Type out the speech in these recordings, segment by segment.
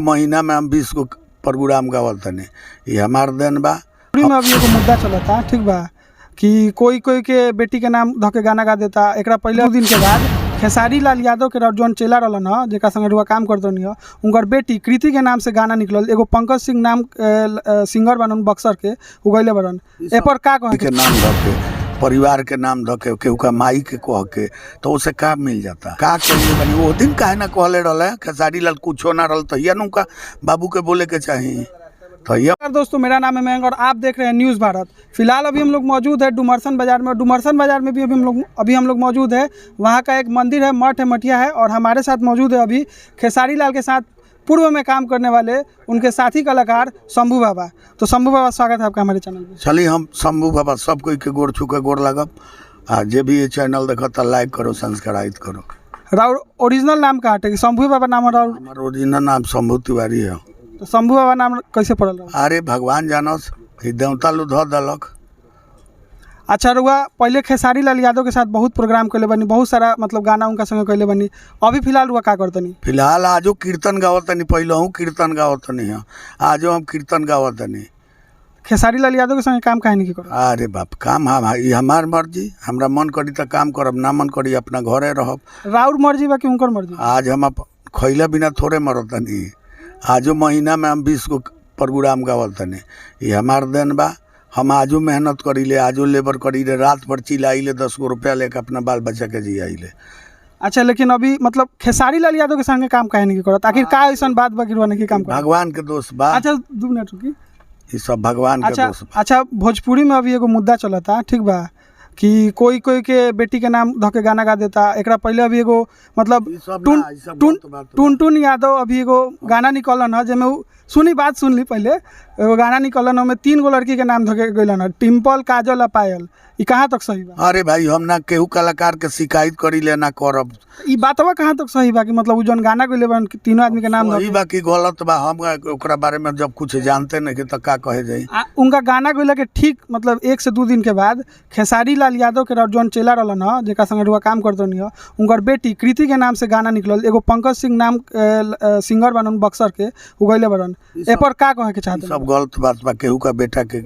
महीना में हम 20 गो प्रोग्राम गावल तनी, ये हमार देन बा। में अभी एगो मुद्दा चलता, ठीक बा, कि कोई कोई के बेटी के नाम धके गाना गा देता। एकरा पहले 2 दिन के बाद खेसारी लाल यादव के जौन चेला रहलन ह, जेका संगे रुआ काम करतनी ह, उनकर बेटी कृति के नाम से गाना निकलल। एगो पंकज सिंह नाम सिंगर बनन बक्सर के, उगैले बरन। ए पर का कहे के नाम धके, परिवार के नाम धके, केहू का माई के कह के, तो उसे का मिल जाता? का कहिए बनी वो दिन काहे ना कहले रहले खेसारी लाल कुछो ना रहल, तो न उनका बाबू के बोले के चाहिए। तो दोस्तों, मेरा नाम है मयंक और आप देख रहे हैं न्यूज़ भारत। फिलहाल अभी हम लोग मौजूद है डुमरसन बाजार में। डुमरसन बाजार में भी अभी हम लोग मौजूद है। वहाँ का एक मंदिर है, मठ है, मठिया है, और हमारे साथ मौजूद है अभी खेसारी लाल के साथ पूर्व में काम करने वाले उनके साथी कलाकार शंभू बाबा। तो शंभू बाबा, स्वागत है आपका हमारे चैनल में। चलिए, हम शंभू बाबा सब कोई के गोड़ छू के गोड़ लगब। जे भी ये चैनल देखता लाइक करो, सब्सक्राइब करो। राउर ओरिजिनल नाम का है? शंभू बाबा नाम है राउर? हमारा ओरिजिनल नाम शंभू तिवारी है। तो शंभू बाबा नाम कैसे पड़ल? अरे भगवान जानस, देवता लोग धो दलक। अच्छा, रुआ पहले खेसारी लाल यादव के साथ बहुत प्रोग्राम कैले बनी, बहुत सारा मतलब गाना उनका संगे कैले बनी। अभी फिलहाल रुआ का करतनी? फिलहाल आजो कीर्तन गावतनी, पहले हूँ कीर्तन गावतनी है, आजो हम कीर्तन गावतनी। खेसारी लाल यादव के संगे काम काहे नहीं करो? अरे बाप, काम हमार मर्जी, हमरा मन करी तो काम करब, ना मन करी अपना घरे रहब। राउर मर्जी बा कि उनकर मर्जी? आज हम खैला बिना थोड़े मरतनी। आजो महीना में हम 20 गो प्रोग्राम गावल तनी, ये हमार देन बा। हम आजो मेहनत करीले, आजो लेबर करीले, रात भर चिल्लाइले, 10 गो रुपया लेके अपना बाल बच्चा के जियाइले। अच्छा, लेकिन अभी मतलब खेसारी लाल यादव के संगे काम काहे नहीं करत? आखिर का ऐसा बात बा कि नहीं काम करत? भगवान के दोस्त बा। अच्छा, 2 मिनट रुकी। ये सब भगवान के दोस्त बा। अच्छा, भोजपुरी में अभी एगो मुद्दा चलता, ठीक बा, कि कोई कोई के बेटी के नाम धके गाना गा देता। एकरा पहले अभी एगो मतलब टुन यादव अभी एगो गाना निकलन है, जेमे बात सुन ली पहले। एगो गाना निकलन, में 3 गो लड़की के नाम धके गइलन है, टिम्पल, काजल आ पायल। ये कहाँ तक सही बा? अरे भाई, हम ना केहू कलाकार के शिकायत करी ले, ना करब। ये बातवा कहाँ तक सही बा कि मतलब जौन गाना गइले बन तीनों आदमी के नाम सही बा कि गलत बा? हम ओकरा बारे में जब कुछ जानते नहीं तो का कहे जाई। उनका गाना गइले के ठीक मतलब 1 से 2 दिन के बाद खेसारी लाल यादव के जौन चेला रहलन ह, जेका संगे रुआ काम करतनी ह, उनकर बेटी कृति के नाम से गाना निकलल। एगो पंकज सिंह नाम सिंगर बनन बक्सर के, उगैले बरन। ए पर का कहे के चाहते? सब गलत बात बा। केहू का बेटा के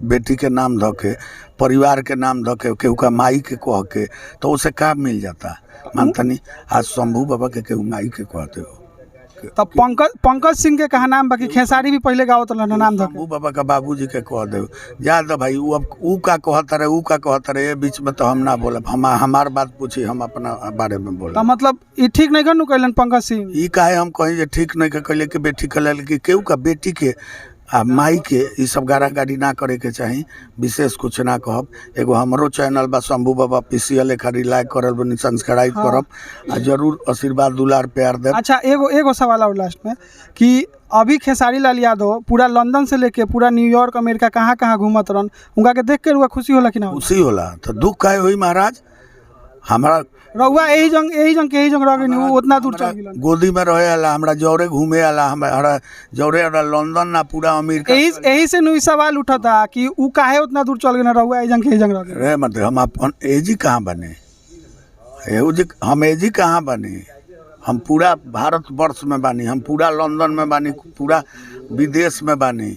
बेटी के नाम धके, परिवार के नाम धके, केहू का माई के कह के, तो उसे का मिल जाता? मानतनी आज शंभू बाबा के केहू माई के कहते हो। तब पंकज सिंह के कहा नाम बाकी खेसारी भी पहले गावत रहलन नाम धके। शंभू बाबा का बाबूजी के कह दे जा दो भाई। ऊ का कहता रहे, ऊ का कहता रहे, बीच में तो हम ना बोलब। हमार बात पूछी, हम अपना बारे में बोलब। तो मतलब ये ठीक नहीं करनु कैलन पंकज सिंह? ई काहे हम कहीं जे ठीक नहीं के कैले कि बेटी के लेल कि केहू का बेटी के आ माई के ये सब गारा गाड़ी ना करे के चाही। विशेष कुछ ना कहब। एगो हमरो चैनल बा शंभू बाबा PCL, खाली लाइक करल बनी, सब्सक्राइब करब, आ जरूर आशीर्वाद दुलार प्यार देब। अच्छा, एगो सवाल और लास्ट में, कि अभी खेसारी लाल यादव पूरा लंदन से लेके पूरा न्यूयॉर्क, अमेरिका, कहाँ कहाँ घूमत रहन, उनका के देख के रुआ खुशी होला कि ना? खुशी होला। तो दुख काहे होई महाराज? हमारा रउआ यही जंग रह गई, वो उतना दूर चल गेलन। गोदी में रहे आला, हमरा जौरे घूमे आला, हमरा जौरे लंदन ना पूरा अमेरिका। यही से नुई सवाल उठता कि ऊ काहे उतना दूर चल गए? रउआ यही जंग रह गए रे मतलब हम अपन एजी कहाँ बने? हम एजी कहाँ बने? हम पूरा भारतवर्ष में बानी, हम पूरा लंदन में बानी, पूरा विदेश में बानी।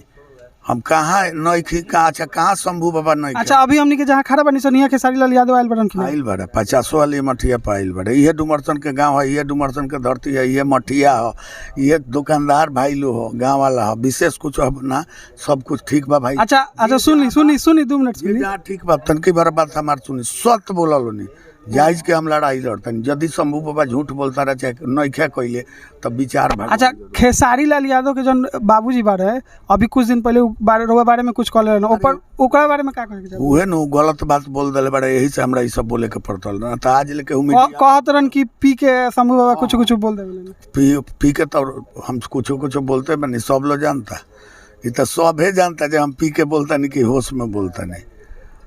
हम कहाँ नइखी? कहाँ? अच्छा, कहाँ शंभू बाबा नहीं? अच्छा, अभी हमनी के जहाँ खड़ा बनी सनिया खेसारी लाल यादव आइल बड़न? आइल बड़े 50 वाली मठिया पर आइल बड़े। ये डुमरसन के गांव है, ये डुमरसन के धरती है, ये मठिया हो, ये दुकानदार भाई लो हो, गांव वाला हो। विशेष कुछ अब ना, सब कुछ ठीक बा भाई। अच्छा, सुनी 2 मिनट सुनी। ठीक बा, तनकी बार बात हमार सुनी। सत्य बोलल नहीं, जायज के हम लड़ाई लड़तनी। यदि शंभू बाबा झूठ बोलता रहे चाहे नइखे कइले, तब विचार भाग। अच्छा, खेसारी लाल यादव के जन बाबूजी बारे अभी कुछ दिन पहले बारे में कुछ कहले न, ओकरा बारे में का कहे के चाहे? उहे न गलत बात बोल देले बड़े, यही से हमरा ई सब बोले के पड़तल ना। त आज लेके कहत रहन कि पी के शंभू बाबा कुछ बोल देले। पी के तो हम कुछ बोलते बनी, सब लोग जानता। ई तो सबे जानता जे हम पी के बोलता नहीं कि होश में बोलता नहीं।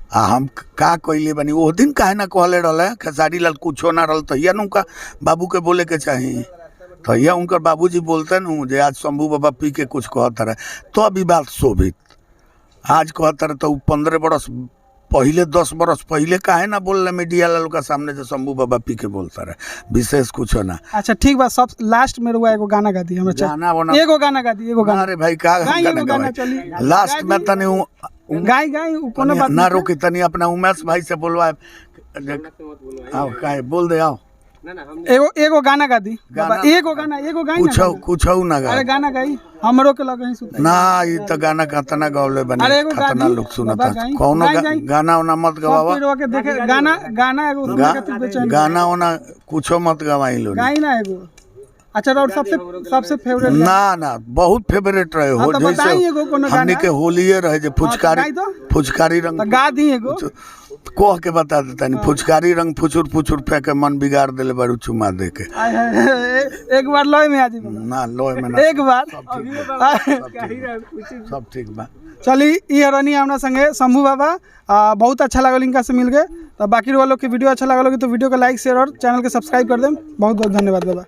आ हम का कइले बनी? वो दिन काहे ना कहले रहले खेसारी लाल कुछो ना रहल, तो उनका बाबू के बोले के चाहिए। तो यह उनकर बाबूजी बोलते न जे आज शंभू बाबा पी के कुछ कहता रहे, तो अभी बात शोभित। आज कहता रहे तो 15 बरस पहले 10 बरस पहले काहे ना बोल रहे मीडिया वालों का सामने से शंभू बाबा पी के बोलता रहे, विशेष कुछ ना। अच्छा ठीक बा, सब लास्ट में रुआ एगो गाना गा दी हमरा गाना वाना एगो गाना गा दी, एगो गाना। अरे भाई का गाई गाना एगो गाना गवाई? चली लास्ट में तनी गाई गाई कोनो बात ना रोकी, तनी अपना उमेश भाई से बोलवा। आओ काहे बोल दे, आओ एगो एगो गाना गा दी बाबा, एगो गाना गाई ना। कुछ ना गा। अरे गाना गाई हमरो के लगे ही सुता ना ये तो गाना कतना गौले बने, अरे एगो गा कतना दी, लोग सुनता। बाबा गाई, कौनो गाई, गाई। गाना वाना मत गवावा, सब के देखे गाना गाना एगो सुन के तू बेचैन गाना वाना कुछो मत गवाई लो। गाई ना एगो। अच्छा और सबसे फेवरेट ना ना बहुत फेवरेट रहे हो, तो बताई एगो कोनो हमनी गाना। के होलिये रहे जे फुचकारी गाई दो। फुचकारी रंग तो गा दी एगो। कह के बता देता नहीं, फुचकारी रंग फुचुर फुचुर फेंके मन बिगाड़ देले बारू चुमा दे के। आय हाय, एक बार लय में आ जी बाबा। ना लोय में ना, एक बार सब ठीक बा। चली ई हरनी हमरा संगे शंभू बाबा, बहुत अच्छा लागल इनका से मिल गए। तो बाकी वालों की वीडियो अच्छा लागल होगी तो वीडियो को लाइक शेयर और चैनल के सब्सक्राइब कर दें। बहुत बहुत धन्यवाद बाबा।